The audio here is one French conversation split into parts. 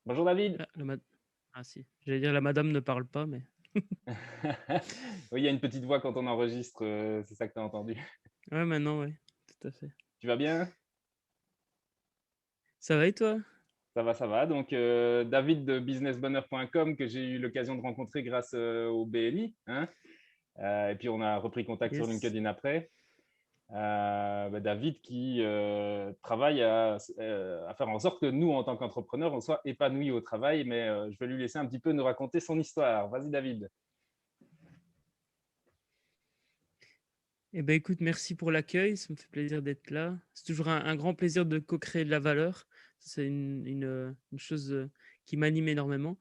Bonjour David. Ah, ah si, j'allais dire la madame ne parle pas, mais Oui, il y a une petite voix quand on enregistre, c'est ça que tu as entendu. ouais, maintenant, ouais, tout à fait. Tu vas bien? Ça va et toi? Ça va, ça va. Donc, David de businessbonheur.com que j'ai eu l'occasion de rencontrer grâce, au BNI, hein, et puis on a repris contact sur Yes. LinkedIn après. David qui, travaille à faire en sorte que nous, en tant qu'entrepreneurs, on soit épanouis au travail, mais, je vais lui laisser un petit peu nous raconter son histoire. Vas-y David. Eh ben écoute, merci pour l'accueil, ça me fait plaisir d'être là. C'est toujours un grand plaisir de co-créer de la valeur. C'est une chose qui m'anime énormément.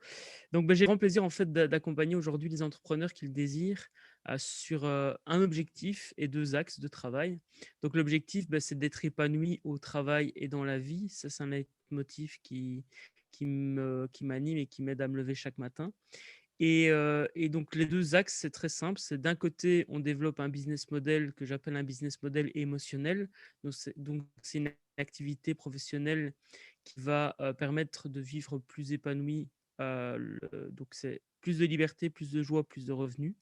Donc, ben, j'ai grand plaisir en fait d'accompagner aujourd'hui les entrepreneurs qui le désirent sur un objectif et deux axes de travail. Donc, l'objectif, ben, c'est d'être épanoui au travail et dans la vie. Ça, c'est un leitmotiv qui m'anime et qui m'aide à me lever chaque matin. Et donc les 2 axes, c'est très simple. C'est d'un côté, on développe un business model que j'appelle un business model émotionnel. Donc c'est une activité professionnelle qui va, permettre de vivre plus épanoui, donc c'est plus de liberté, plus de joie, plus de revenus,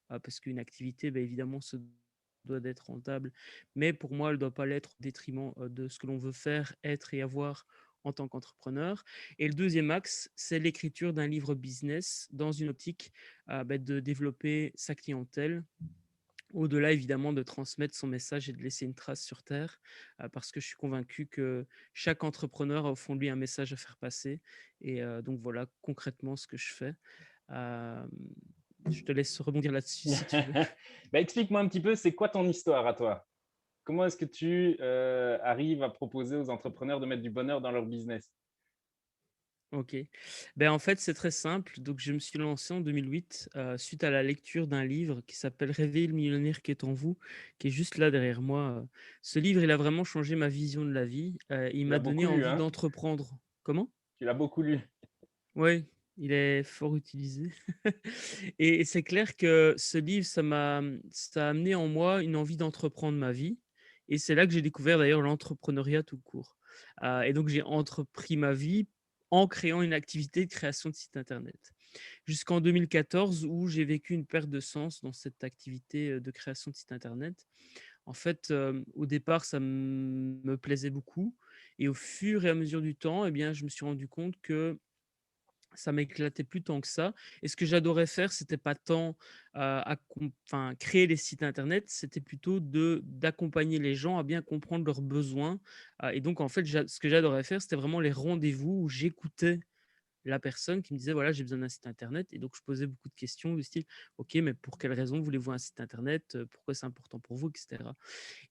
parce qu'une activité, beh, évidemment, se doit d'être rentable, mais pour moi, elle ne doit pas l'être au détriment, de ce que l'on veut faire, être et avoir en tant qu'entrepreneur. Et le deuxième axe, c'est l'écriture d'un livre business dans une optique de développer sa clientèle. Au-delà, évidemment, de transmettre son message et de laisser une trace sur Terre, parce que je suis convaincu que chaque entrepreneur a au fond de lui un message à faire passer. Et donc voilà concrètement ce que je fais. Euh, je te laisse rebondir là-dessus si tu veux. Explique-moi un petit peu, c'est quoi ton histoire à toi? Comment est-ce que tu, arrives à proposer aux entrepreneurs de mettre du bonheur dans leur business? OK. Ben, en fait, c'est très simple. Donc, je me suis lancé en 2008, suite à la lecture d'un livre qui s'appelle «Réveillez le millionnaire qui est en vous», qui est juste là derrière moi. Ce livre, il a vraiment changé ma vision de la vie. Il Tu m'a l'as donné beaucoup lu, envie hein? d'entreprendre. Comment? Tu l'as beaucoup lu. Oui, il est fort utilisé. Et c'est clair que ce livre, ça a amené en moi une envie d'entreprendre ma vie. Et c'est là que j'ai découvert d'ailleurs l'entrepreneuriat tout court. Et donc, j'ai entrepris ma vie en créant une activité de création de site internet. Jusqu'en 2014 où j'ai vécu une perte de sens dans cette activité de création de site internet. En fait, au départ, ça me plaisait beaucoup. Et au fur et à mesure du temps, eh bien, je me suis rendu compte que ça m'éclatait plus tant que ça. Et ce que j'adorais faire, c'était pas tant, créer les sites internet, c'était plutôt d'accompagner les gens à bien comprendre leurs besoins, et donc en fait, ce que j'adorais faire, c'était vraiment les rendez-vous où j'écoutais la personne qui me disait: «Voilà, j'ai besoin d'un site internet», et donc je posais beaucoup de questions du style: «OK, mais pour quelle raison voulez-vous un site internet? Pourquoi c'est important pour vous?» et cetera.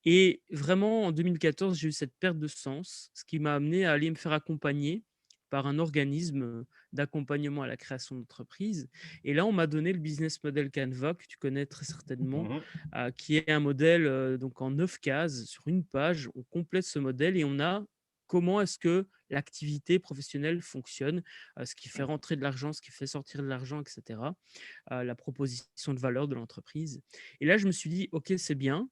Et vraiment en 2014, j'ai eu cette perte de sens, ce qui m'a amené à aller me faire accompagner par un organisme, d'accompagnement à la création d'entreprise. Et là, on m'a donné le business model Canva, que tu connais très certainement, Mmh. qui est un modèle, donc en 9 cases sur une page. On complète ce modèle et on a comment est-ce que l'activité professionnelle fonctionne, ce qui fait rentrer de l'argent, ce qui fait sortir de l'argent, et cetera, la proposition de valeur de l'entreprise. Et là, je me suis dit: «OK, c'est bien,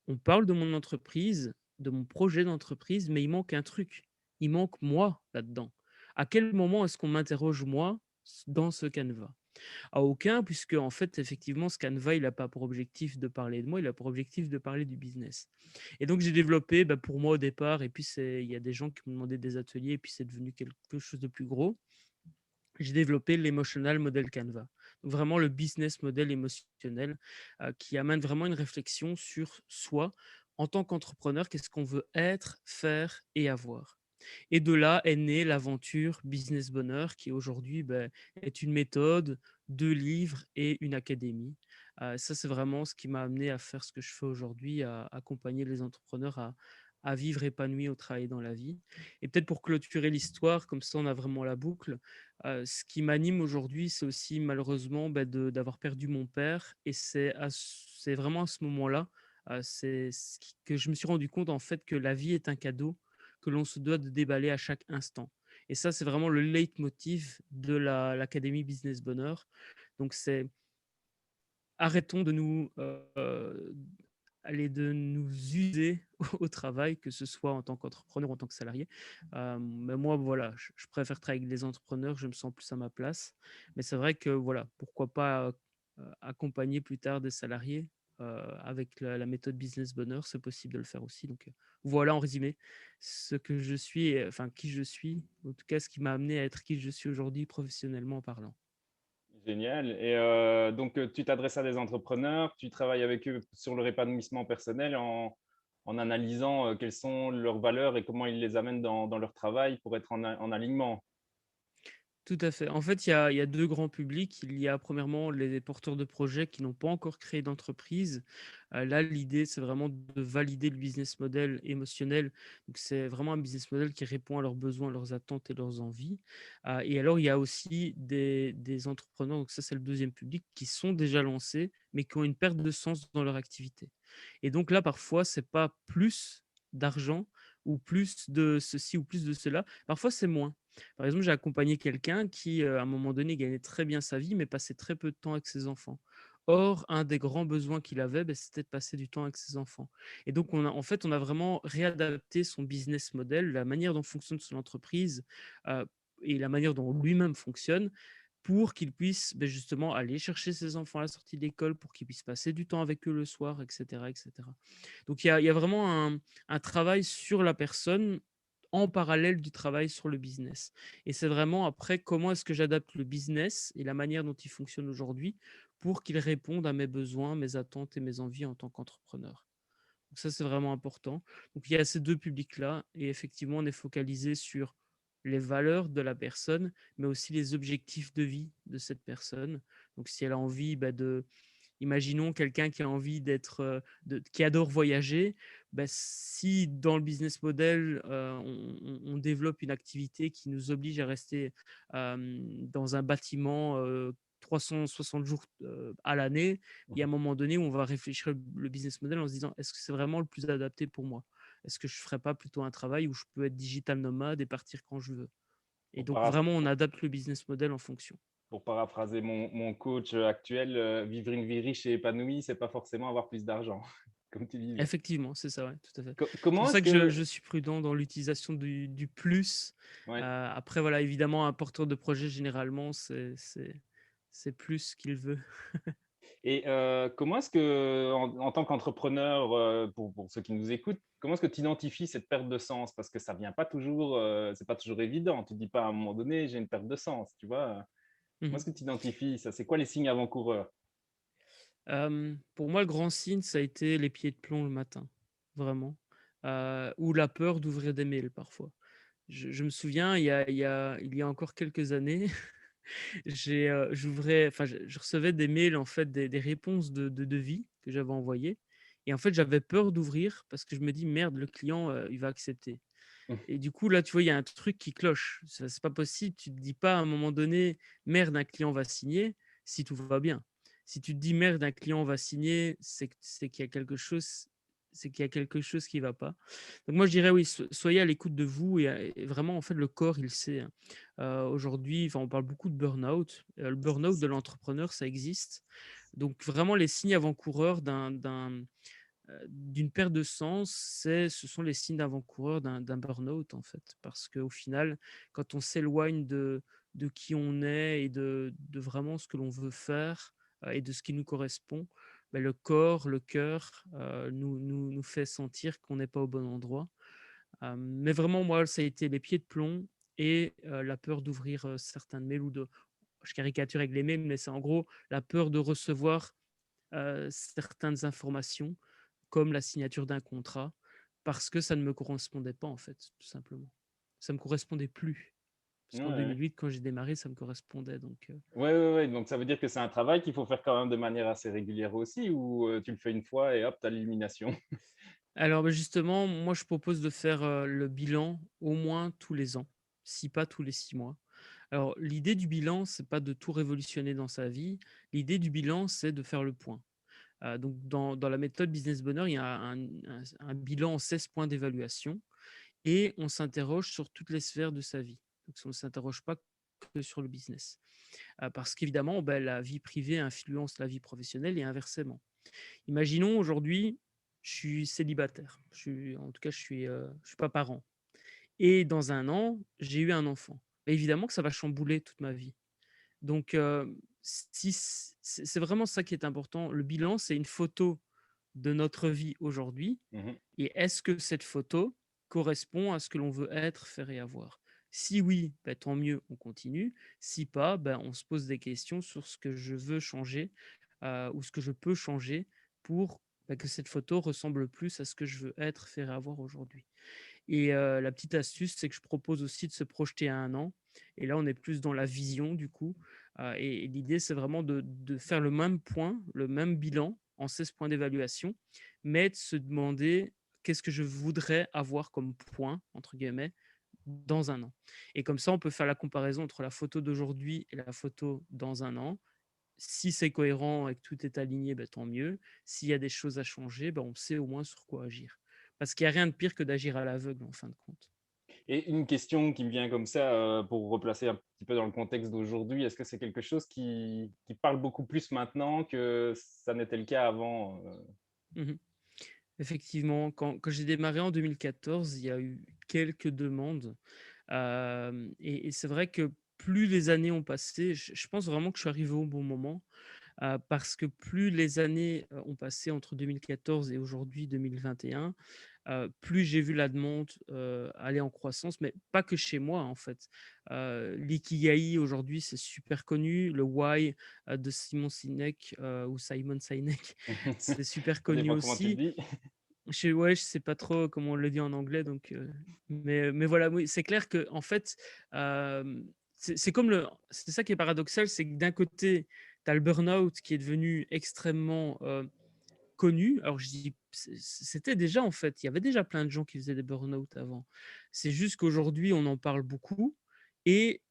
on parle de mon entreprise, de mon projet d'entreprise, mais il manque un truc. Il manque moi là-dedans. À quel moment est-ce qu'on m'interroge moi dans ce Canva? À aucun, puisque en fait, effectivement, ce Canva, il n'a pas pour objectif de parler de moi, il a pour objectif de parler du business. Et donc, j'ai développé, pour moi au départ, et puis il y a des gens qui m'ont demandé des ateliers, et puis c'est devenu quelque chose de plus gros. J'ai développé l'emotional model Canva. Donc vraiment le business model émotionnel, qui amène vraiment une réflexion sur soi en tant qu'entrepreneur, qu'est-ce qu'on veut être, faire et avoir. Et de là est née l'aventure Business Bonheur qui aujourd'hui, est une méthode, 2 livres et une académie. Ça, c'est vraiment ce qui m'a amené à faire ce que je fais aujourd'hui, à accompagner les entrepreneurs à vivre épanouis au travail et dans la vie. Et peut-être pour clôturer l'histoire, comme ça on a vraiment la boucle, ce qui m'anime aujourd'hui, c'est aussi malheureusement, d'avoir perdu mon père. Et c'est vraiment à ce moment-là, c'est ce qui que je me suis rendu compte en fait que la vie est un cadeau que l'on se doit de déballer à chaque instant. Et ça, c'est vraiment le leitmotiv de l'académie Business Bonheur. Donc c'est arrêtons de nous, de nous user au travail, que ce soit en tant qu'entrepreneur ou en tant que salarié. Mais moi, voilà, je préfère travailler avec des entrepreneurs, je me sens plus à ma place. Mais c'est vrai que, voilà, pourquoi pas accompagner plus tard des salariés avec la méthode Business Bonheur, c'est possible de le faire aussi. Donc, voilà en résumé ce que je suis, enfin qui je suis, en tout cas ce qui m'a amené à être qui je suis aujourd'hui professionnellement parlant. Génial. Et donc, tu t'adresses à des entrepreneurs, tu travailles avec eux sur leur épanouissement personnel en analysant quelles sont leurs valeurs et comment ils les amènent dans leur travail pour être en alignement. Tout à fait. En fait, il y a 2 grands publics. Il y a premièrement les porteurs de projets qui n'ont pas encore créé d'entreprise. Là, l'idée, c'est vraiment de valider le business model émotionnel. Donc, c'est vraiment un business model qui répond à leurs besoins, leurs attentes et leurs envies. Et alors, il y a aussi des entrepreneurs, donc ça, c'est le deuxième public, qui sont déjà lancés, mais qui ont une perte de sens dans leur activité. Et donc là, parfois, c'est pas plus d'argent ou plus de ceci ou plus de cela. Parfois, c'est moins. Par exemple, j'ai accompagné quelqu'un qui, à un moment donné, gagnait très bien sa vie, mais passait très peu de temps avec ses enfants. Or, un des grands besoins qu'il avait, c'était de passer du temps avec ses enfants. Et donc, on a vraiment réadapté son business model, la manière dont fonctionne son entreprise euh, et la manière dont lui-même fonctionne pour qu'il puisse justement aller chercher ses enfants à la sortie de l'école, pour qu'il puisse passer du temps avec eux le soir, etc. etc. Donc, il y a vraiment un travail sur la personne en parallèle du travail sur le business. Et c'est vraiment après comment est-ce que j'adapte le business et la manière dont il fonctionne aujourd'hui pour qu'il réponde à mes besoins, mes attentes et mes envies en tant qu'entrepreneur. Donc ça, c'est vraiment important. Donc il y a ces deux publics-là et effectivement, on est focalisé sur les valeurs de la personne, mais aussi les objectifs de vie de cette personne. Donc si elle a envie imaginons quelqu'un qui a envie qui adore voyager, si dans le business model, on développe une activité qui nous oblige à rester dans un bâtiment 360 jours à l'année, il y a un moment donné où on va réfléchir le business model en se disant, est-ce que c'est vraiment le plus adapté pour moi? Est-ce que je ne ferais pas plutôt un travail où je peux être digital nomade et partir quand je veux? Et Pour, donc vraiment, on adapte le business model en fonction. pour paraphraser mon coach actuel, vivre une vie riche et épanouie, c'est pas forcément avoir plus d'argent, comme tu disais. Effectivement, c'est ça, ouais, tout à fait. C'est pour Comment ça est-ce que je que... je suis prudent dans l'utilisation du plus. Ouais. Après voilà, évidemment, un porteur de projet généralement, c'est plus qu'il veut. Et comment est-ce que, en tant qu'entrepreneur, pour ceux qui nous écoutent, comment est-ce que tu identifies cette perte de sens? Parce que ça vient pas toujours, c'est pas toujours évident. Tu dis pas à un moment donné, j'ai une perte de sens, tu vois? Comment Mmh. est-ce que tu identifies ça? C'est quoi les signes avant-coureurs? Pour moi, le grand signe, ça a été les pieds de plomb le matin, vraiment, ou la peur d'ouvrir des mails parfois. Je me souviens, il y a encore quelques années, je recevais des mails, en fait, des réponses de devis que j'avais envoyées et en fait, j'avais peur d'ouvrir parce que je me dis: «Merde, le client, il va accepter». Et du coup, là, tu vois, il y a un truc qui cloche. Ça, c'est pas possible. Tu te dis pas à un moment donné: «Merde, un client va signer», si tout va bien. Si tu te dis: «Merde, un client va signer», c'est qu'il y a quelque chose qui va pas. Donc moi, je dirais oui, soyez à l'écoute de vous et vraiment, en fait, le corps, il sait, hein. Aujourd'hui, enfin, on parle beaucoup de burn-out. Le burn-out de l'entrepreneur, ça existe. Donc vraiment, les signes avant-coureurs d'une perte de sens, ce sont les signes d'avant-coureurs d'un burn-out, en fait. Parce qu'au final, quand on s'éloigne de qui on est et de vraiment ce que l'on veut faire et de ce qui nous correspond, le corps, le cœur nous fait sentir qu'on n'est pas au bon endroit. Mais vraiment, moi, ça a été les pieds de plomb et la peur d'ouvrir certains mails je caricature avec les mails, mais c'est en gros la peur de recevoir certaines informations comme la signature d'un contrat, parce que ça ne me correspondait pas en fait, tout simplement. Ça me correspondait plus. Parce Ouais, qu'en ouais. 2008, quand j'ai démarré, ça me correspondait. Donc, Ouais, ouais, ouais, donc ça veut dire que c'est un travail qu'il faut faire quand même de manière assez régulière aussi ou tu le fais une fois et hop, tu as l'illumination? alors justement, moi je propose de faire le bilan au moins tous les ans, si pas tous les 6 mois. Alors l'idée du bilan, c'est pas de tout révolutionner dans sa vie. L'idée du bilan, c'est de faire le point. Donc dans la méthode Business Bonheur, il y a un bilan en 16 points d'évaluation et on s'interroge sur toutes les sphères de sa vie. Donc, on ne s'interroge pas que sur le business. Parce qu'évidemment, la vie privée influence la vie professionnelle et inversement. Imaginons aujourd'hui, je suis célibataire. En tout cas, je suis pas parent. Et dans un an, j'ai eu un enfant. Et évidemment que ça va chambouler toute ma vie. Donc, si c'est vraiment ça qui est important. Le bilan, c'est une photo de notre vie aujourd'hui Mmh. et est-ce que cette photo correspond à ce que l'on veut être, faire et avoir? Si oui, bah, tant mieux, on continue. Si pas, ben, on se pose des questions sur ce que je veux changer, ou ce que je peux changer pour, bah, que cette photo ressemble plus à ce que je veux être, faire et avoir aujourd'hui. Et la petite astuce, c'est que je propose aussi de se projeter à un an et là, on est plus dans la vision du coup, et l'idée, c'est vraiment de faire le même point, le même bilan en 16 points d'évaluation, mais de se demander: «Qu'est-ce que je voudrais avoir comme point?» entre guillemets, dans un an. Et comme ça, on peut faire la comparaison entre la photo d'aujourd'hui et la photo dans un an. Si c'est cohérent et que tout est aligné, bah, tant mieux. S'il y a des choses à changer, bah, on sait au moins sur quoi agir. Parce qu'il y a rien de pire que d'agir à l'aveugle en fin de compte. Et une question qui me vient comme ça, pour replacer un petit peu dans le contexte d'aujourd'hui, est-ce que c'est quelque chose qui parle beaucoup plus maintenant que ça n'était le cas avant? Mmh. Effectivement, quand j'ai démarré en 2014, il y a eu quelques demandes, et c'est vrai que plus les années ont passé, je pense vraiment que je suis arrivé au bon moment. Parce que plus les années, ont passé entre 2014 et aujourd'hui 2021, plus j'ai vu la demande, aller en croissance, mais pas que chez moi, en fait. L'ikigai aujourd'hui, c'est super connu. Le why, de Simon Sinek, ou Simon Sinek, c'est super Ça connu dépend comment tu le aussi. dis. Ouais, je sais pas trop comment on le dit en anglais, donc mais voilà, oui, c'est clair que en fait, c'est comme c'est ça qui est paradoxal, c'est que d'un côté, tu as le burn-out qui est devenu extrêmement, connu. Alors je dis c'était déjà en fait, il y avait déjà plein de gens qui faisaient des burn-out avant. C'est juste qu'aujourd'hui, on en parle beaucoup et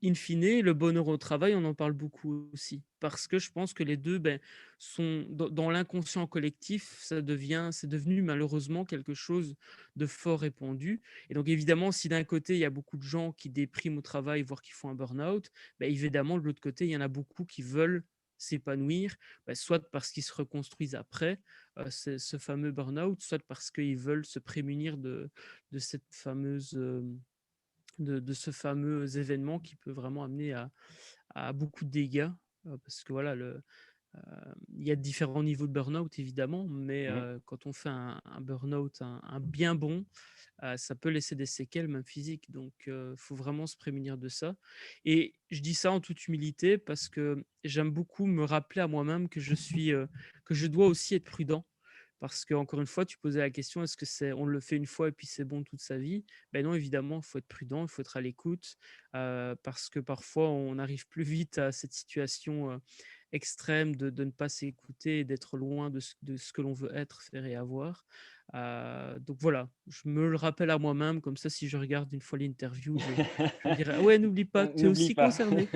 in fine, le bonheur au travail, on en parle beaucoup aussi. Parce que je pense que les 2 ben, sont dans l'inconscient collectif, c'est devenu malheureusement quelque chose de fort répandu. Et donc évidemment, si d'un côté, il y a beaucoup de gens qui dépriment au travail, voire qui font un burn-out, bah, évidemment, de l'autre côté, il y en a beaucoup qui veulent s'épanouir, bah, soit parce qu'ils se reconstruisent après, ce fameux burn-out, soit parce qu'ils veulent se prémunir de cette fameuse, de ce fameux événement qui peut vraiment amener à beaucoup de dégâts, parce que voilà, il y a différents niveaux de burn-out évidemment, mais Mmh. quand on fait un burn-out, un bien bon, ça peut laisser des séquelles même physiques, donc faut vraiment se prémunir de ça. Et je dis ça en toute humilité parce que j'aime beaucoup me rappeler à moi-même que je dois aussi être prudent. Parce que encore une fois, tu posais la question, est-ce que c'est on le fait une fois et puis c'est bon toute sa vie? Ben non, évidemment, il faut être prudent, il faut être à l'écoute, parce que parfois on arrive plus vite à cette situation, extrême de ne pas s'écouter et d'être loin de ce que l'on veut être, faire et avoir. Donc voilà, je me le rappelle à moi-même, comme ça si je regarde une fois l'interview, je me dirai: «Ah ouais, n'oublie pas, tu es N'oublie aussi pas. concerné».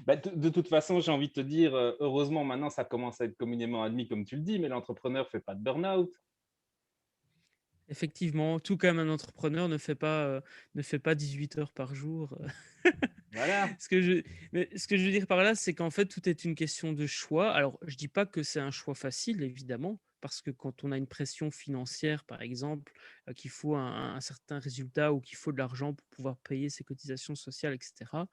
Bah, de toute façon, j'ai envie de te dire, heureusement maintenant ça commence à être communément admis comme tu le dis, mais l'entrepreneur fait pas de burn-out. Effectivement, tout comme un entrepreneur ne fait pas 18 heures par jour. Voilà. Ce que je Mais ce que je veux dire par là, c'est qu'en fait, tout est une question de choix. Alors, je dis pas que c'est un choix facile, évidemment, parce que quand on a une pression financière, par exemple, qu'il faut un certain résultat ou qu'il faut de l'argent pour pouvoir payer ses cotisations sociales, et cetera,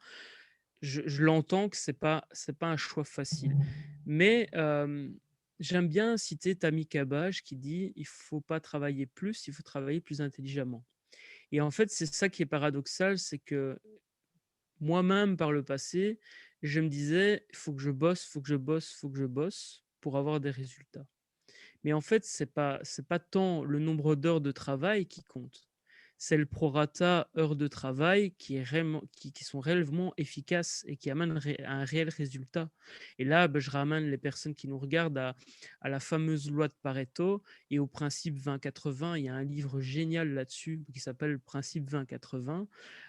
je l'entends que c'est pas un choix facile. Mais, j'aime bien citer Tammy Cabage qui dit: «Il faut pas travailler plus, il faut travailler plus intelligemment». Et en fait, c'est ça qui est paradoxal, c'est que moi-même, par le passé, je me disais: «Il faut que je bosse, il faut que je bosse, il faut que je bosse pour avoir des résultats». Mais en fait, c'est pas tant le nombre d'heures de travail qui compte. C'est le prorata heures de travail qui est réellement qui sont réellement efficaces et qui amènent à un réel résultat. Et là, bah, je ramène les personnes qui nous regardent à la fameuse loi de Pareto et au principe 20-80. Il y a un livre génial là-dessus qui s'appelle le principe 20-80.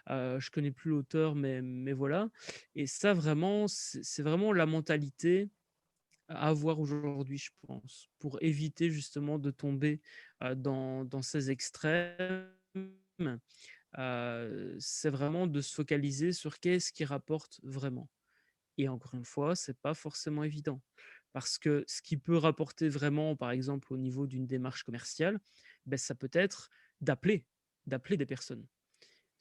Je connais plus l'auteur, mais voilà. Et ça vraiment, c'est vraiment la mentalité à avoir aujourd'hui, je pense, pour éviter justement de tomber, dans ces extrêmes. C'est vraiment de se focaliser sur qu'est-ce qui rapporte vraiment. Et encore une fois, c'est pas forcément évident Parce que ce qui peut rapporter vraiment, par exemple, au niveau d'une démarche commerciale, ben, ça peut être d'appeler, d'appeler des personnes.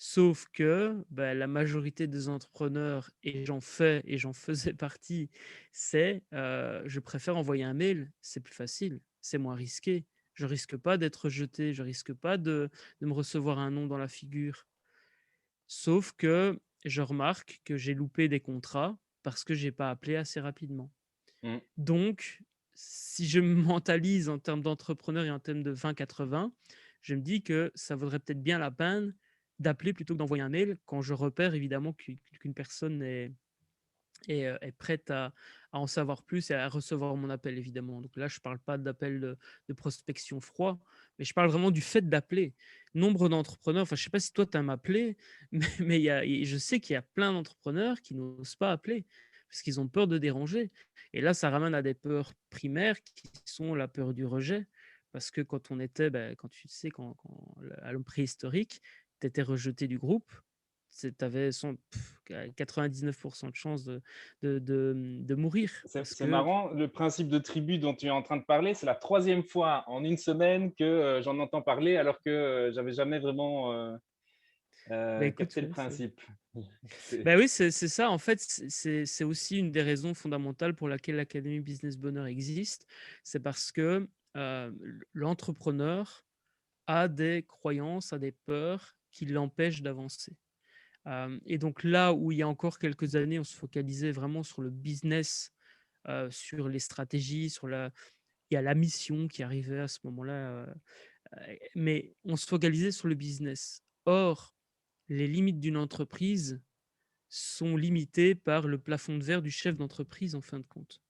Sauf que, bah, la majorité des entrepreneurs, et j'en fais et j'en faisais partie, je préfère envoyer un mail, c'est plus facile, c'est moins risqué. Je risque pas d'être jeté, je risque pas de me recevoir un nom dans la figure. Sauf que je remarque que j'ai loupé des contrats parce que j'ai pas appelé assez rapidement. Mmh. Donc, si je me mentalise en termes d'entrepreneur et en termes de 20-80, je me dis que ça vaudrait peut-être bien la peine d'appeler plutôt que d'envoyer un mail quand je repère évidemment qu'une personne est prête à en savoir plus et à recevoir mon appel évidemment. Donc là, je ne parle pas d'appel de prospection froid, mais je parle vraiment du fait d'appeler. Nombre d'entrepreneurs, enfin je ne sais pas si toi tu aimes appeler, mais je sais qu'il y a plein d'entrepreneurs qui n'osent pas appeler parce qu'ils ont peur de déranger. Et là, ça ramène à des peurs primaires qui sont la peur du rejet. Parce que quand on était, ben, quand tu sais, à l'homme préhistorique, tu étais rejeté du groupe, tu avais 99% de chances de mourir parce C'est que marrant, le principe de tribu dont tu es en train de parler, c'est la troisième fois en une semaine que j'en entends parler alors que j'avais jamais vraiment bah, écoute, capté le ouais, principe. C'est- bah, oui, c'est ça. En fait, c'est aussi une des raisons fondamentales pour laquelle l'Académie Business Bonheur existe. C'est parce que, l'entrepreneur a des croyances, a des peurs qui l'empêchent d'avancer. Et donc là où il y a encore quelques années, on se focalisait vraiment sur le business, sur les stratégies, il y a la mission qui arrivait à ce moment-là, mais on se focalisait sur le business. Or, les limites d'une entreprise sont limitées par le plafond de verre du chef d'entreprise en fin de compte.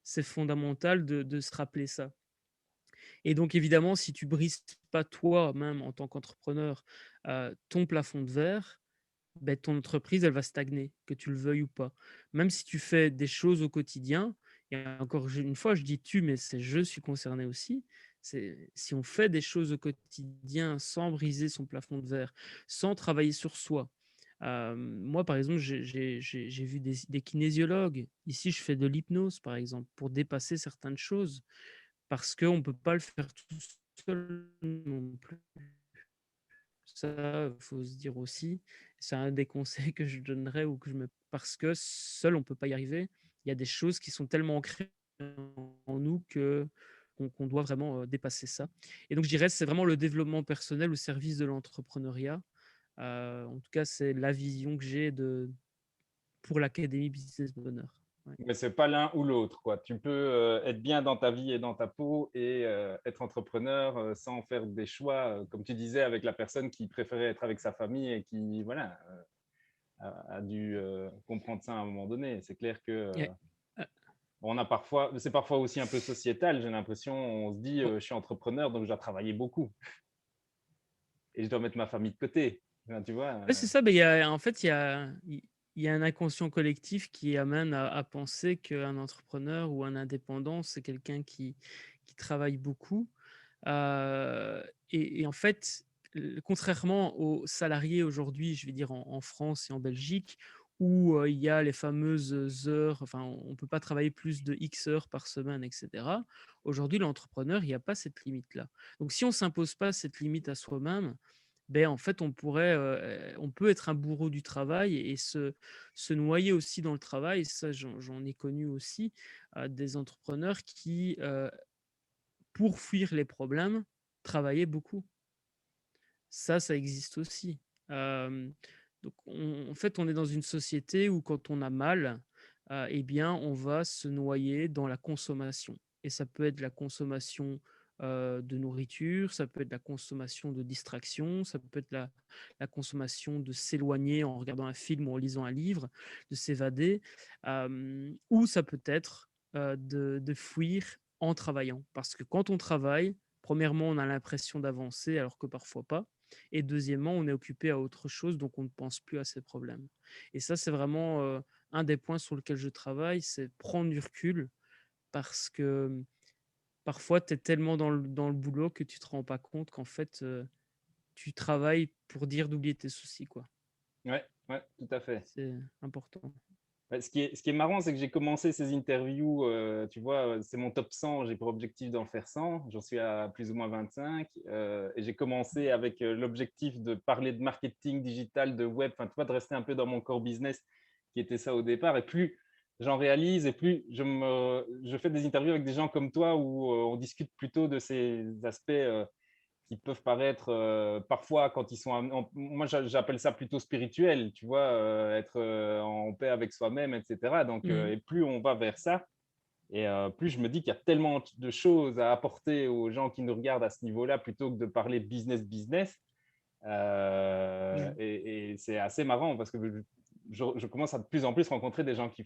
C'est fondamental de se rappeler ça. Et donc évidemment, si tu brises pas toi-même en tant qu'entrepreneur, ton plafond de verre, beh, ton entreprise, elle va stagner, que tu le veuilles ou pas. Même si tu fais des choses au quotidien, et encore une fois, je dis tu, mais c'est je suis concerné aussi. C'est si on fait des choses au quotidien sans briser son plafond de verre, sans travailler sur soi. Moi, par exemple, j'ai vu des kinésiologues. Ici, je fais de l'hypnose, par exemple, pour dépasser certaines choses, parce qu'on ne peut pas le faire tout seul non plus. Ça, faut se dire aussi, c'est un des conseils que je donnerais ou que je me parce que seul, on peut pas y arriver. Il y a des choses qui sont tellement ancrées en nous que qu'on doit vraiment, dépasser ça. Et donc je dirais, c'est vraiment le développement personnel au service de l'entrepreneuriat. En tout cas, c'est la vision que j'ai de pour l'Académie Business Bonheur. Ouais. Mais c'est pas l'un ou l'autre, quoi. Tu peux être bien dans ta vie et dans ta peau et être entrepreneur sans faire des choix, comme tu disais, avec la personne qui préférait être avec sa famille et qui, voilà, a dû comprendre ça à un moment donné. C'est clair que Ouais. Heu, on a parfois, c'est parfois aussi un peu sociétal, j'ai l'impression. On se dit, oh, je suis entrepreneur, donc je dois travailler beaucoup et je dois mettre ma famille de côté. Enfin, tu vois, ouais, c'est ça, il y a en fait, il y a un inconscient collectif qui amène à penser qu'un entrepreneur ou un indépendant, c'est quelqu'un qui travaille beaucoup. Heu et en fait, contrairement aux salariés aujourd'hui, je vais dire en France et en Belgique, où, il y a les fameuses heures, enfin, on ne peut pas travailler plus de X heures par semaine et cetera. Aujourd'hui, l'entrepreneur, il y a pas cette limite-là. Donc si on s'impose pas cette limite à soi-même, beh, en fait, on peut être un bourreau du travail et se noyer aussi dans le travail. Ça, j'en ai connu aussi, des entrepreneurs qui, pour fuir les problèmes, travailler beaucoup. Ça existe aussi. Hem, donc en fait, on est dans une société où quand on a mal, eh bien, on va se noyer dans la consommation et ça peut être la consommation, de nourriture, ça peut être la consommation de distraction, ça peut être la consommation de s'éloigner en regardant un film ou en lisant un livre, de s'évader, ou ça peut être, de fuir en travaillant. Parce que quand on travaille, premièrement, on a l'impression d'avancer alors que parfois pas. Et deuxièmement, on est occupé à autre chose, donc on ne pense plus à ces problèmes. Et ça, c'est vraiment un des points sur lequel je travaille, c'est prendre du recul parce que parfois, tu es tellement dans le boulot que tu te rends pas compte qu'en fait, tu travailles pour dire d'oublier tes soucis, quoi. ouais, ouais, tout à fait. C'est important. Bah, ce qui est marrant, c'est que j'ai commencé ces interviews, tu vois, c'est mon top 100, j'ai pour objectif d'en faire 100. J'en suis à plus ou moins 25, et j'ai commencé avec, l'objectif de parler de marketing digital, de web, enfin, tu vois, de rester un peu dans mon core business qui était ça au départ, et plus j'en réalise et plus je fais des interviews avec des gens comme toi où, on discute plutôt de ces aspects, qui peuvent paraître parfois quand ils sont moi j'appelle ça plutôt spirituel, tu vois, être en paix avec soi-même, etc. Donc, Mmh. et plus on va vers ça, et plus je me dis qu'il y a tellement de choses à apporter aux gens qui nous regardent à ce niveau-là, plutôt que de parler business business. Mmh. Et c'est assez marrant parce que je commence à de plus en plus rencontrer des gens qui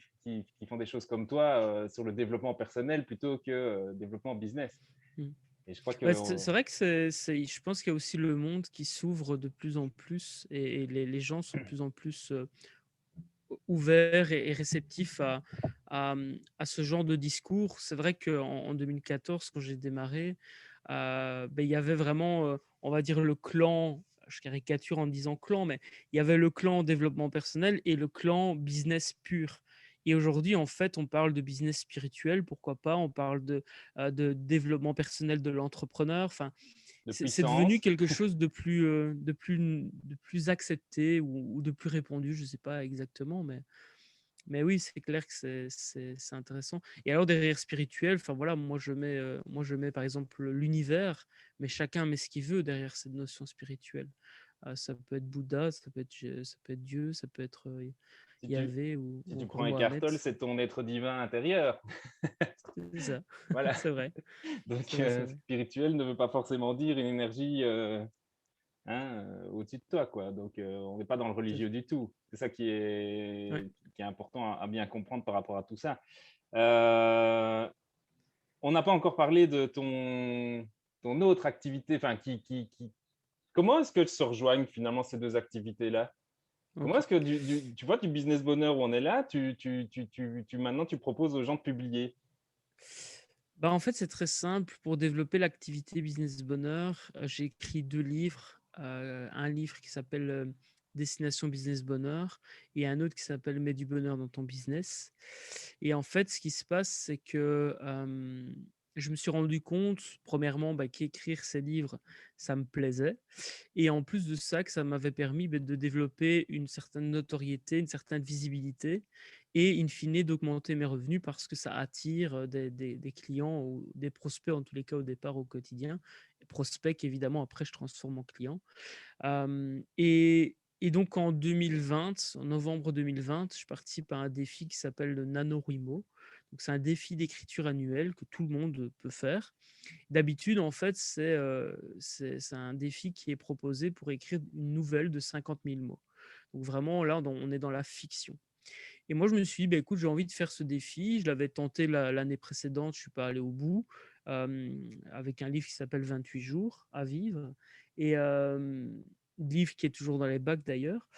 font des choses comme toi, sur le développement personnel plutôt que développement business. Mmh. Et je crois Ouais, que c'est vrai que je pense qu'il y a aussi le monde qui s'ouvre de plus en plus et les gens sont de plus en plus ouverts et réceptifs à ce genre de discours. C'est vrai qu'en 2014, quand j'ai démarré, ben, il y avait vraiment, on va dire, le clan, je caricature en disant clan, mais il y avait le clan développement personnel et le clan business pur. Et aujourd'hui, en fait, on parle de business spirituel, pourquoi pas, on parle de développement personnel de l'entrepreneur. Enfin, de c'est devenu puissance. quelque chose de plus accepté ou de plus répandu, je ne sais pas exactement, mais oui, c'est clair que c'est intéressant. Et alors derrière spirituel, enfin voilà, moi je mets par exemple l'univers, mais chacun met ce qu'il veut derrière cette notion spirituelle. Ça peut être Bouddha, ça peut être Dieu, ça peut être Si tu, Yahvé ou, si ou tu encore prends Mohamed. Eckhart Tolle, c'est ton être divin intérieur. C'est ça, Voilà. c'est vrai, c'est Donc, vrai, c'est vrai. spirituel ne veut pas forcément dire une énergie hein, au-dessus de toi, quoi. Donc, on n'est pas dans le Tout à religieux fait. du tout. C'est ça Ouais. qui est important à bien comprendre par rapport à tout ça. Euh, on n'a pas encore parlé de ton autre activité, enfin, comment est-ce que se rejoignent finalement ces deux activités-là? Comment Ok. est-ce que tu vois, du business bonheur où on est là, maintenant tu proposes aux gens de publier? Bah, en fait, c'est très simple. Pour développer l'activité Business Bonheur, j'ai écrit 2 livres. Un livre qui s'appelle, Destination Business Bonheur et un autre qui s'appelle Mets du bonheur dans ton business. Et en fait, ce qui se passe, c'est que, je me suis rendu compte, premièrement, bah, qu'écrire ces livres, ça me plaisait et en plus de ça, que ça m'avait permis, beh, de développer une certaine notoriété, une certaine visibilité et in fine d'augmenter mes revenus parce que ça attire des clients ou des prospects en tous les cas au départ au quotidien. Et prospects qu'évidemment après je transforme en clients. Et donc en 2020, en novembre 2020, je participe à un défi qui s'appelle le NaNoWriMo. Donc c'est un défi d'écriture annuel que tout le monde peut faire. D'habitude, en fait, c'est un défi qui est proposé pour écrire une nouvelle de 50 000 mots. Donc vraiment, là, on est dans la fiction. Et moi, je me suis dit, bah, écoute, j'ai envie de faire ce défi. Je l'avais tenté l'année précédente, je ne suis pas allé au bout, avec un livre qui s'appelle 28 jours à vivre, et livre qui est toujours dans les bacs d'ailleurs.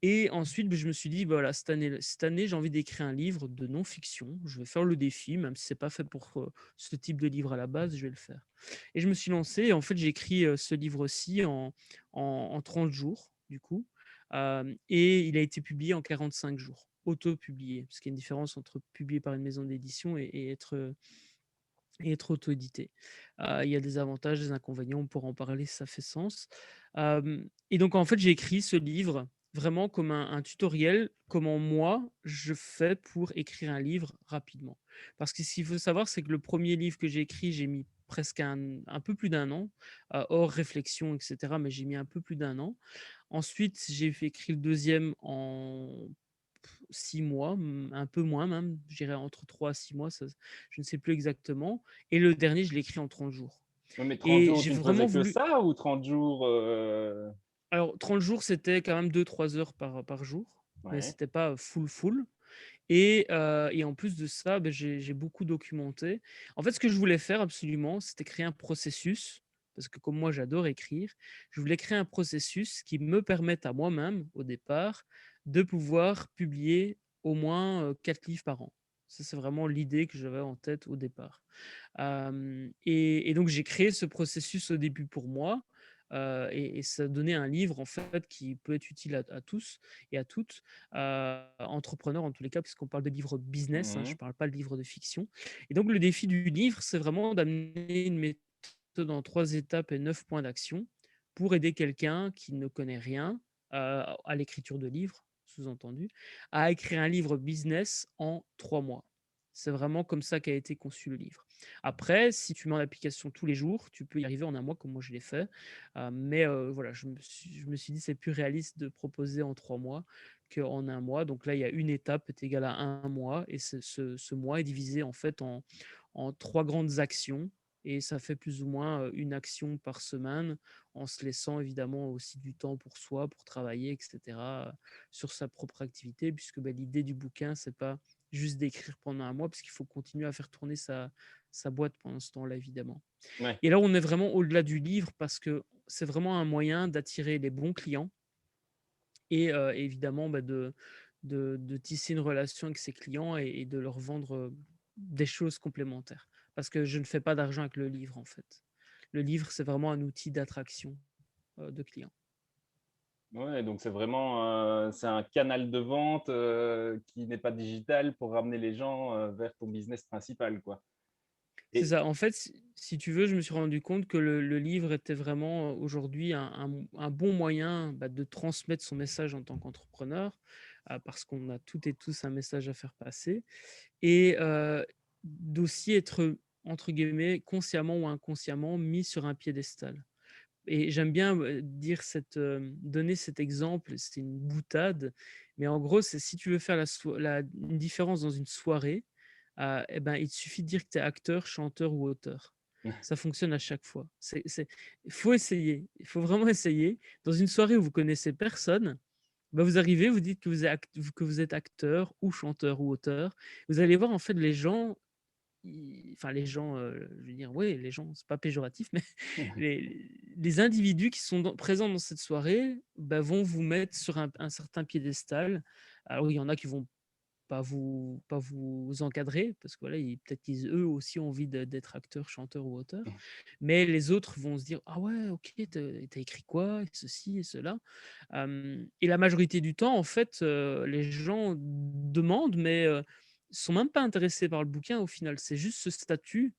Et ensuite, bah, je me suis dit, bah, voilà, cette année, j'ai envie d'écrire un livre de non-fiction. Je vais faire le défi, même si ce n'est pas fait pour ce type de livre à la base, je vais le faire. Et je me suis lancé, et en fait, j'ai écrit ce livre-ci en 30 jours, du coup. Et il a été publié en 45 jours, auto-publié, parce qu'il y a une différence entre publier par une maison d'édition et être auto-édité. Il y a des avantages, des inconvénients, on pourra en parler si ça fait sens. Et donc, en fait, j'ai écrit ce livre vraiment comme un tutoriel, comment moi, je fais pour écrire un livre rapidement. Parce que ce qu'il faut savoir, c'est que le premier livre que j'ai écrit, j'ai mis presque un peu plus d'un an, hors réflexion, etc., mais j'ai mis un peu plus d'un an. Ensuite, j'ai fait écrire le deuxième en 6 mois, un peu moins même, je dirais entre 3 à 6 mois, ça je ne sais plus exactement, et le dernier, je l'ai écrit en 30 jours. Ouais, mais 30 Et jours, j'ai tu ne vraiment faisais que voulu ça, ou 30 jours alors 30 jours, c'était quand même 2 3 heures par jour, mais ouais. c'était pas full et en plus de ça, beh, j'ai beaucoup documenté. En fait, ce que je voulais faire absolument, c'était créer un processus, parce que comme moi j'adore écrire, je voulais créer un processus qui me permette à moi-même, au départ, de pouvoir publier au moins, 4 livres par an. Ça, c'est vraiment l'idée que j'avais en tête au départ. Et donc j'ai créé ce processus au début pour moi, et ça donnait un livre en fait qui peut être utile à tous et à toutes, entrepreneurs en tous les cas, puisqu'on parle de livres business, hein, je ne Mmh. parle pas de livres de fiction. Et donc le défi du livre, c'est vraiment d'amener une méthode en 3 étapes et 9 points d'action pour aider quelqu'un qui ne connaît rien, à l'écriture de livres, sous-entendu, à écrire un livre business en 3 mois. C'est vraiment comme ça qu'a été conçu le livre. Après, si tu mets en application tous les jours, tu peux y arriver en un mois comme moi je l'ai fait. Mais voilà, je me suis dit c'est plus réaliste de proposer en 3 mois qu'en un mois. Donc là, il y a une étape est égale à un mois et ce mois est divisé en fait en 3 grandes actions et ça fait plus ou moins une action par semaine en se laissant évidemment aussi du temps pour soi, pour travailler, etc. sur sa propre activité puisque l'idée du bouquin, c'est pas juste d'écrire pendant un mois parce qu'il faut continuer à faire tourner sa boîte pendant ce temps-là, évidemment. Ouais. Et là, on est vraiment au-delà du livre parce que c'est vraiment un moyen d'attirer les bons clients et évidemment de tisser une relation avec ses clients et de leur vendre des choses complémentaires. Parce que je ne fais pas d'argent avec le livre, en fait. Le livre, c'est vraiment un outil d'attraction de clients. Ouais, donc c'est vraiment, c'est un canal de vente, qui n'est pas digital pour ramener les gens, vers ton business principal, quoi. C'est Et ça. En fait, si tu veux, je me suis rendu compte que le livre était vraiment aujourd'hui un bon moyen de transmettre son message en tant qu'entrepreneur, parce qu'on a toutes et tous un message à faire passer, et d'aussi être, entre guillemets, consciemment ou inconsciemment mis sur un piédestal. Et j'aime bien donner cet exemple, c'est une boutade, mais en gros, c'est si tu veux faire une différence dans une soirée, eh ben, il te suffit de dire que tu es acteur, chanteur ou auteur. Ça fonctionne à chaque fois. Il faut essayer, il faut vraiment essayer. Dans une soirée où vous connaissez personne, bah, vous arrivez, vous dites que vous êtes acteur ou chanteur ou auteur. Vous allez voir, en fait, les gens, enfin les gens, je veux dire, oui, les gens, c'est pas péjoratif, mais les individus qui sont présents dans cette soirée vont vous mettre sur un certain piédestal. Alors, il y en a qui vont pas vous encadrer, parce que voilà, peut-être qu'ils eux aussi ont envie d'être acteurs, chanteurs ou auteurs. Mais les autres vont se dire: «Ah ouais, OK, t'as écrit quoi? Et ceci et cela». Et la majorité du temps, en fait, les gens demandent, mais sont même pas intéressés par le bouquin au final. C'est juste ce statut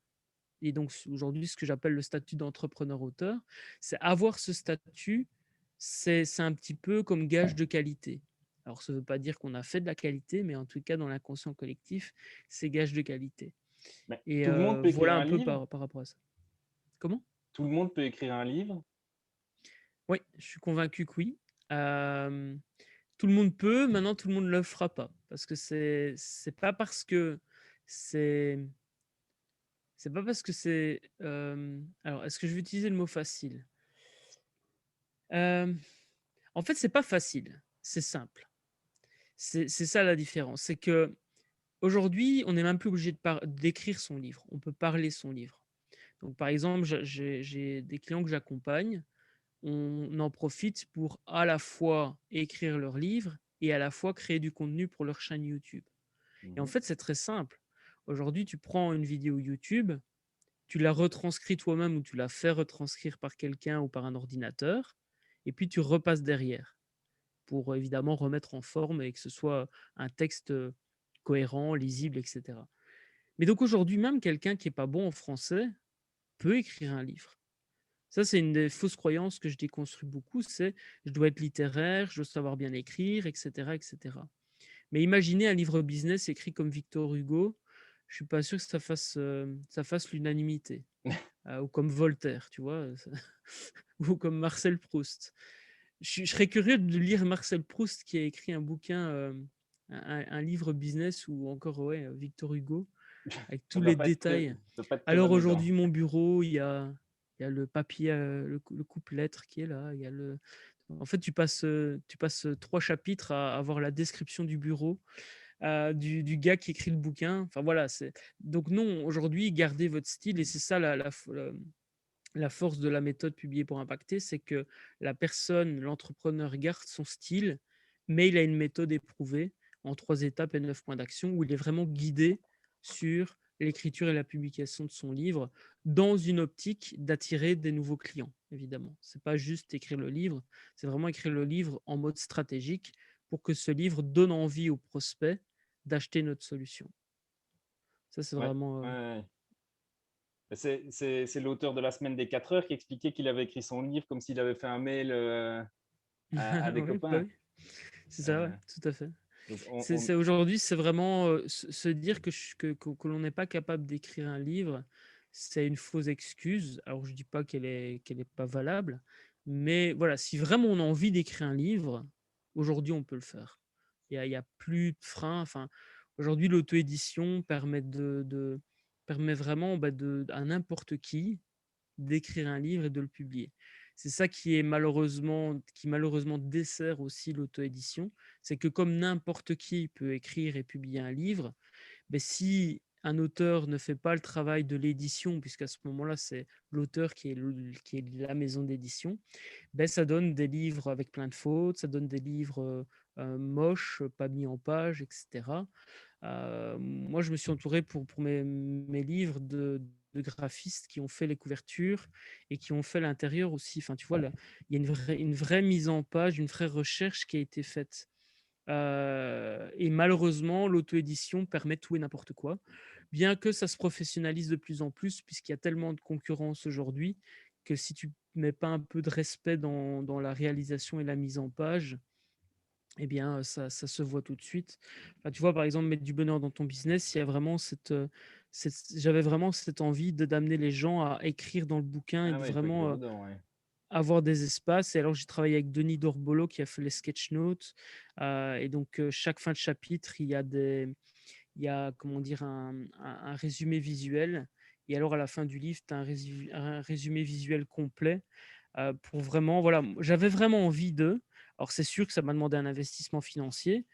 et donc aujourd'hui, ce que j'appelle le statut d'entrepreneur-auteur, c'est avoir ce statut, c'est un petit peu comme gage de qualité. Alors ça ne veut pas dire qu'on a fait de la qualité, mais en tout cas dans l'inconscient collectif, c'est gage de qualité mais et tout le monde peut écrire voilà un un peu livre? par rapport à ça. Comment? Tout le monde peut écrire un livre? Oui, je suis convaincu que oui. Hem, Tout le monde peut, maintenant tout le monde ne le fera pas parce que c'est pas parce que c'est c'est pas parce que c'est, alors est-ce que je vais utiliser le mot facile? Hem, En fait, c'est pas facile, c'est simple. C'est ça la différence, c'est que aujourd'hui, on n'est même plus obligé d'écrire son livre, on peut parler son livre. Donc par exemple, j'ai des clients que j'accompagne, on en profite pour à la fois écrire leur livre et à la fois créer du contenu pour leur chaîne YouTube. Et en Mmh. fait, c'est très simple. Aujourd'hui, tu prends une vidéo YouTube, tu la retranscris toi-même ou tu la fais retranscrire par quelqu'un ou par un ordinateur et puis tu repasses derrière pour évidemment remettre en forme et que ce soit un texte cohérent, lisible, etc. Mais donc aujourd'hui, même quelqu'un qui n'est pas bon en français peut écrire un livre. Ça, c'est une des fausses croyances que je déconstruis beaucoup, c'est je dois être littéraire, je dois savoir bien écrire, etc., etc. Mais imaginez un livre business écrit comme Victor Hugo, je suis pas sûr que ça fasse l'unanimité. Ou comme Voltaire, tu vois, ou comme Marcel Proust. Je serais curieux de lire Marcel Proust qui a écrit un bouquin, un livre business ou encore ouais, Victor Hugo avec Ça tous doit les pas être très détails. ça doit pas être très Alors amusant. aujourd'hui, mon bureau, il y a le papier, le coupe-lettres qui est là, il y a le en fait, tu passes 3 chapitres à avoir la description du bureau, du gars qui écrit le bouquin. Enfin voilà, c'est donc non, aujourd'hui, gardez votre style et c'est ça la force de la méthode publiée pour impacter, c'est que la personne, l'entrepreneur garde son style, mais il a une méthode éprouvée en 3 étapes et 9 points d'action où il est vraiment guidé sur l'écriture et la publication de son livre dans une optique d'attirer des nouveaux clients évidemment. C'est pas juste écrire le livre, c'est vraiment écrire le livre en mode stratégique pour que ce livre donne envie aux prospects d'acheter notre solution. Ça, c'est Ouais, vraiment. ouais, ouais. C'est l'auteur de La Semaine des 4 heures qui expliquait qu'il avait écrit son livre comme s'il avait fait un mail à des Oui, bah copains. oui, c'est ça, ouais, Euh, tout à fait. donc Aujourd'hui, c'est vraiment se dire que l'on n'est pas capable d'écrire un livre, c'est une fausse excuse. Alors, je dis pas qu'elle est pas valable, mais voilà, si vraiment on a envie d'écrire un livre, aujourd'hui, on peut le faire. Il y a plus de frein. Enfin, aujourd'hui, l'auto-édition permet vraiment à n'importe qui d'écrire un livre et de le publier. C'est ça qui malheureusement dessert aussi l'auto-édition, c'est que comme n'importe qui peut écrire et publier un livre, mais si un auteur ne fait pas le travail de l'édition, puisqu'à ce moment-là, c'est l'auteur qui est la maison d'édition, ben, ça donne des livres avec plein de fautes, ça donne des livres moches, pas mis en page, etc. Moi, je me suis entouré pour mes livres de graphistes qui ont fait les couvertures et qui ont fait l'intérieur aussi. Enfin, tu vois, là, il y a une vraie mise en page, une vraie recherche qui a été faite. Et malheureusement, l'auto-édition permet tout et n'importe quoi, bien que ça se professionnalise de plus en plus, puisqu'il y a tellement de concurrence aujourd'hui que si tu mets pas un peu de respect dans la réalisation et la mise en page, eh bien, ça se voit tout de suite. Enfin, tu vois, par exemple, mettre du bonheur dans ton business, il y a vraiment j'avais vraiment cette envie d'amener les gens à écrire dans le bouquin et ah de ouais, il faut écrire vraiment dedans, ouais. avoir des espaces. Et alors, j'ai travaillé avec Denis Dorbolo qui a fait les sketch notes. Et donc, chaque fin de chapitre, il y a, comment dire, un résumé visuel. Et alors, à la fin du livre, tu as un résumé visuel complet pour vraiment, voilà, j'avais vraiment envie d'eux. Alors, c'est sûr que ça m'a demandé un investissement financier.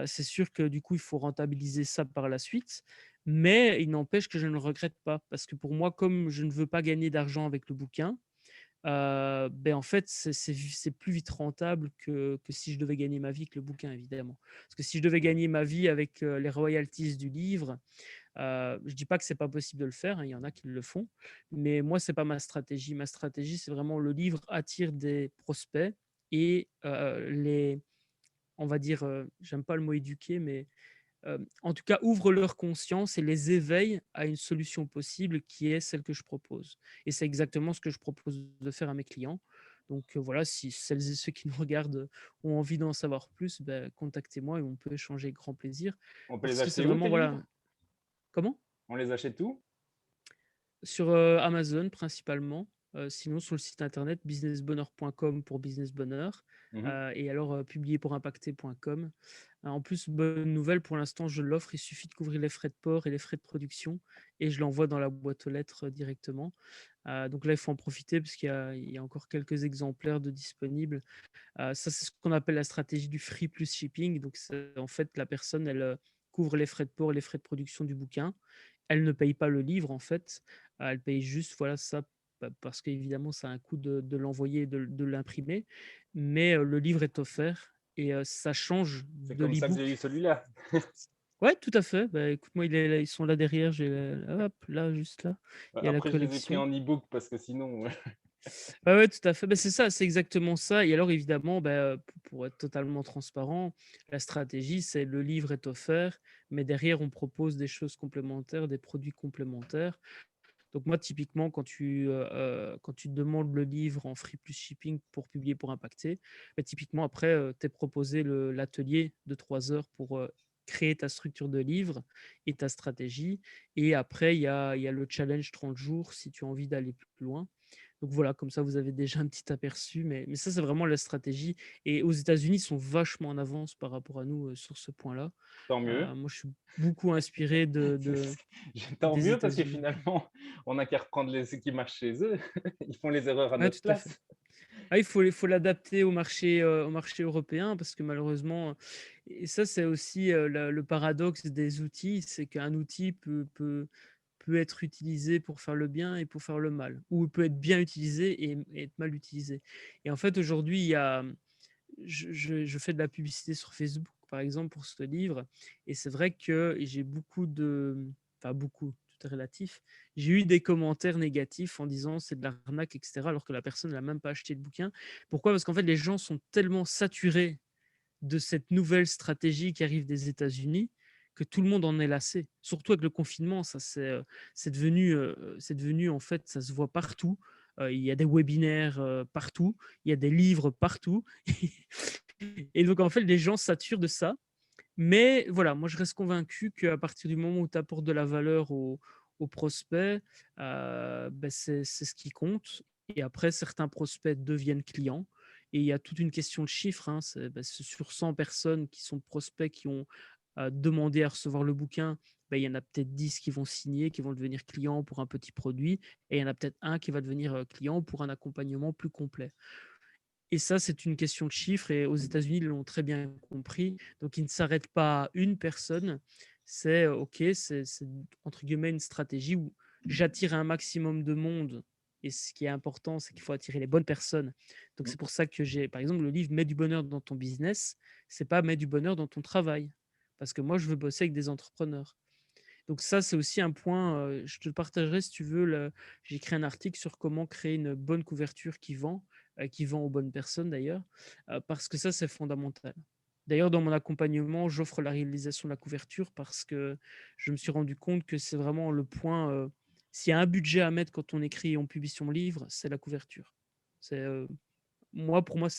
C'est sûr que du coup, il faut rentabiliser ça par la suite. Mais il n'empêche que je ne le regrette pas parce que pour moi, comme je ne veux pas gagner d'argent avec le bouquin, en fait, c'est plus vite rentable que si je devais gagner ma vie avec le bouquin, évidemment. Parce que si je devais gagner ma vie avec les royalties du livre, je dis pas que c'est pas possible de le faire, hein, il y en a qui le font, mais moi, c'est pas ma stratégie. Ma stratégie, c'est vraiment le livre attire des prospects et on va dire, j'aime pas le mot éduquer, mais en tout cas, ouvre leur conscience et les éveille à une solution possible qui est celle que je propose. Et c'est exactement ce que je propose de faire à mes clients. Donc voilà, si celles et ceux qui nous regardent ont envie d'en savoir plus, ben, contactez-moi et on peut échanger avec grand plaisir. On peut les Parce que c'est acheter où, vraiment, tes voilà, livres? comment? On les achète où? Sur Amazon principalement, sinon sur le site internet businessbonheur.com pour Business Bonheur, Mhm. et alors publier-pour-impacter.com. En plus, bonne nouvelle, pour l'instant, je l'offre, il suffit de couvrir les frais de port et les frais de production et je l'envoie dans la boîte aux lettres directement. Donc là, il faut en profiter parce il y a encore quelques exemplaires de disponibles. Ça, c'est ce qu'on appelle la stratégie du free plus shipping. Donc, en fait, la personne, elle couvre les frais de port et les frais de production du bouquin. Elle ne paye pas le livre, en fait. Elle paye juste, voilà, ça, parce qu'évidemment, ça a un coût de l'envoyer et de l'imprimer. Mais le livre est offert et ça change C'est de comme ça que j'ai eu l'e-book. celui-là. Ouais, tout à fait. Bah, écoute-moi, ils sont là derrière. Hop, là, juste là. Il y a la Après, je les ai pris collection. en e-book parce que sinon, Ouais, ouais, tout à fait. Bah, c'est ça, c'est exactement ça. Et alors, évidemment, pour être totalement transparent, la stratégie, c'est le livre est offert, mais derrière, on propose des choses complémentaires, des produits complémentaires. Donc moi, typiquement, quand tu demandes le livre en free plus shipping pour publier pour impacter, typiquement, après, t'es proposé l'atelier de 3 heures pour créer ta structure de livre et ta stratégie. Et après, il y a le challenge 30 jours si tu as envie d'aller plus loin. Donc voilà, comme ça, vous avez déjà un petit aperçu. Mais ça, c'est vraiment la stratégie. Et aux États-Unis, ils sont vachement en avance par rapport à nous sur ce point-là. tant mieux. Moi, je suis beaucoup inspiré Tant des mieux parce que États-Unis. finalement, on n'a qu'à reprendre ce qui marche chez eux. Ils font les erreurs à Ouais, notre tout à fait. place. Ah, il faut l'adapter au marché européen parce que malheureusement, et ça, c'est aussi le paradoxe des outils, c'est qu'un outil peut être utilisé pour faire le bien et pour faire le mal, ou peut être bien utilisé et être mal utilisé. Et en fait, aujourd'hui, je fais de la publicité sur Facebook, par exemple, pour ce livre, et c'est vrai que j'ai beaucoup de, enfin beaucoup, tout tout est relatif. J'ai eu des commentaires négatifs en disant c'est de l'arnaque, etc., alors que la personne n'a même pas acheté le bouquin. Pourquoi? Parce qu'en fait, les gens sont tellement saturés de cette nouvelle stratégie qui arrive des États-Unis que tout le monde en est lassé. Surtout avec le confinement, ça c'est devenu en fait, ça se voit partout. Il y a des webinaires partout, il y a des livres partout. Et donc en fait, les gens saturent de ça. Mais voilà, moi je reste convaincu qu'à partir du moment où tu apportes de la valeur aux prospects, ben, c'est ce qui compte. Et après, certains prospects deviennent clients. Et il y a toute une question de chiffres, hein. C'est sur 100 personnes qui sont prospects qui ont demandé à recevoir le bouquin, ben, il y en a peut-être 10 qui vont signer, qui vont devenir clients pour un petit produit. Et il y en a peut-être un qui va devenir client pour un accompagnement plus complet. Et ça, c'est une question de chiffres. Et aux États-Unis, ils l'ont très bien compris. Donc, ils ne s'arrêtent pas à une personne. C'est OK, c'est entre guillemets une stratégie où j'attire un maximum de monde. Et ce qui est important, c'est qu'il faut attirer les bonnes personnes. Donc, c'est pour ça que j'ai, par exemple, le livre Mets du bonheur dans ton business. C'est pas Mets du bonheur dans ton travail. Parce que moi, je veux bosser avec des entrepreneurs. Donc ça, c'est aussi un point, je te le partagerai si tu veux. J'ai écrit un article sur comment créer une bonne couverture qui vend aux bonnes personnes d'ailleurs, parce que ça, c'est fondamental. D'ailleurs, dans mon accompagnement, j'offre la réalisation de la couverture parce que je me suis rendu compte que c'est vraiment le point. S'il y a un budget à mettre quand on écrit et on publie son livre, c'est la couverture. C'est, pour moi,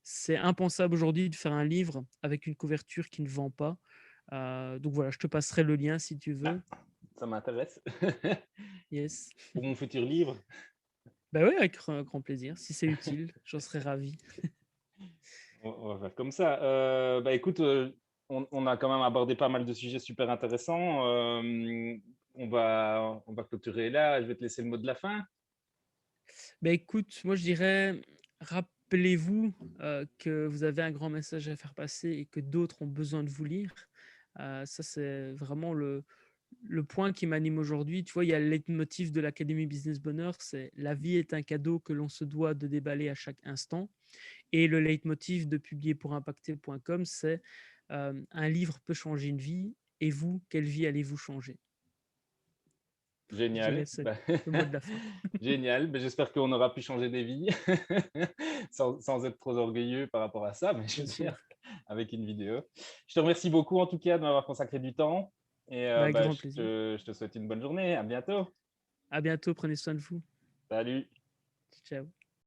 c'est impensable aujourd'hui de faire un livre avec une couverture qui ne vend pas. Donc voilà, je te passerai le lien si tu veux. Ça m'intéresse. Yes. Pour mon futur livre. Bah oui, avec grand plaisir. Si c'est utile, j'en serais ravi. On va faire comme ça. Bah, écoute, on a quand même abordé pas mal de sujets super intéressants. On va clôturer là. Je vais te laisser le mot de la fin. Bah écoute, moi je dirais, rappelez-vous que vous avez un grand message à faire passer et que d'autres ont besoin de vous lire. Ça, c'est vraiment le point qui m'anime aujourd'hui. Tu vois, il y a le leitmotiv de l'Académie Business Bonheur, c'est la vie est un cadeau que l'on se doit de déballer à chaque instant. Et le leitmotiv de publierpourimpacter.com, c'est un livre peut changer une vie. Et vous, quelle vie allez-vous changer? Je dirais Génial. c'est Bah, le mot de la fin. génial. Bah, j'espère qu'on aura pu changer des vies sans être trop orgueilleux par rapport à ça, mais je Bien veux dire, sûr. avec une vidéo. Je te remercie beaucoup en tout cas de m'avoir consacré du temps et Bah, avec bah, grand plaisir. je te souhaite une bonne journée. À bientôt. À bientôt, prenez soin de vous. Salut. Ciao.